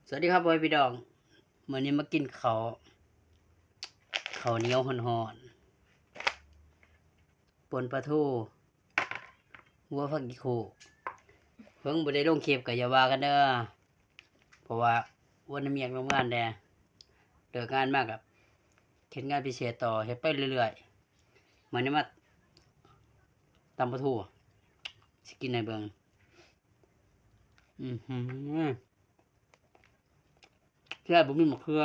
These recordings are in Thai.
สวัสดีครับบอยพี่ดองมื้อนี้มากินข้าวเหนียวฮ้อนๆป่นปลาทูหัวผักอีโคเพิ่งบ่ได้ลงคลิปก็อย่าว่ากันเด้อเพราะว่าวันนี้มีอยากทำงานแดเลิกงานมากครับเฮ็ดงานพิเศษต่อเฮ็ดไปเรื่อยๆมื้อนี้มาตำปลาทูสิกินให้เบิ่งแซ่บบ่มีมะเขือ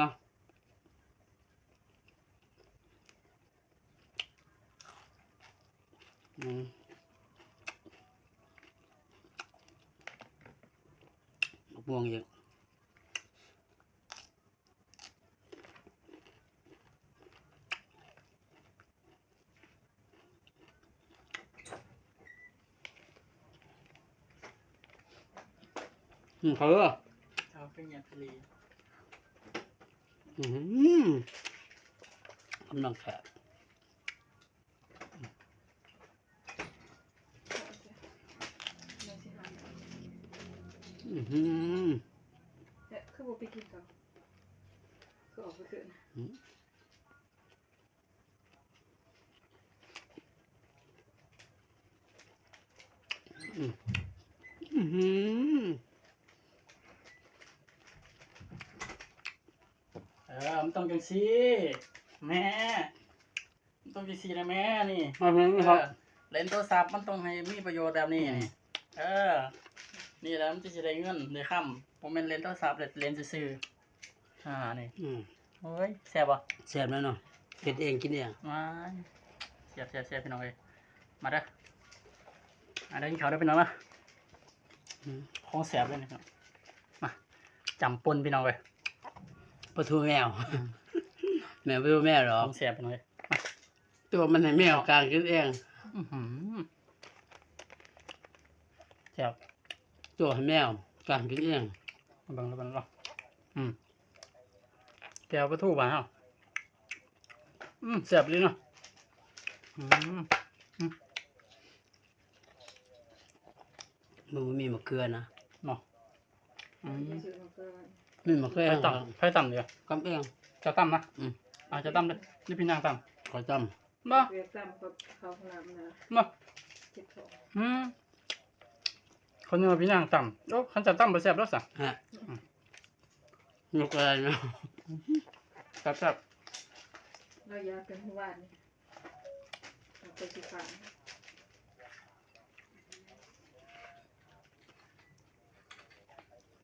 มะม่วงเยอะเขาเออ เอาเป็นอย่างทะเล กำลังแขกคือบ่ไปกินก่อนคือออกไปคืนมันต้องจังซี่แม่มันต้องจังซี่นะแม่นี่ มาเพิ่งครับ เล่นโทรศัพท์มันต้องให้มีประโยชน์แบบนี้นี่นี่แหล้วมันจะได้เงินได้ค่ำผมเป็นเล่นโทรศัพท์เล่นซื่อๆนี่โอ้ยแซ่บป่ะ แซ่บแล้วเนาะเฮ็ดเองกินเอง มาแซ่บพี่น้องเลยมาเด้อกินข้าวได้พี่น้องนะของแซ่บเลยนะครับมาจำปนพี่น้องเลย ปลาทูแมวแมวปลาทูแมวหรอ ของแซ่บพี่น้องเลย ตัวมันให้แมวกลางกินเอง แซ่บ ตัวให้แมวกลางกินเอง บังแก้วปลาทูบ้านเฮาแซ่บเลยเนาะมันบ่มีมะเขือนะ เนาะ มีมะเขือ ไผ่ต่ำเดียว กำเอง จะต่ำนะจะต่ำเลยนี่พี่นางต่ ขอจ ำบ่ เรียกตามเขาขนาดนะ บ่ เจ็บท้อง คนนึงพี่นางต่ำโอ้ขันจะต่ำไปแซ่บแล้วสิ ำฮะยกอะไรเนาะ แซ่บ เราอยากเป็นหัวหวานนี่เอาไปสิฟัง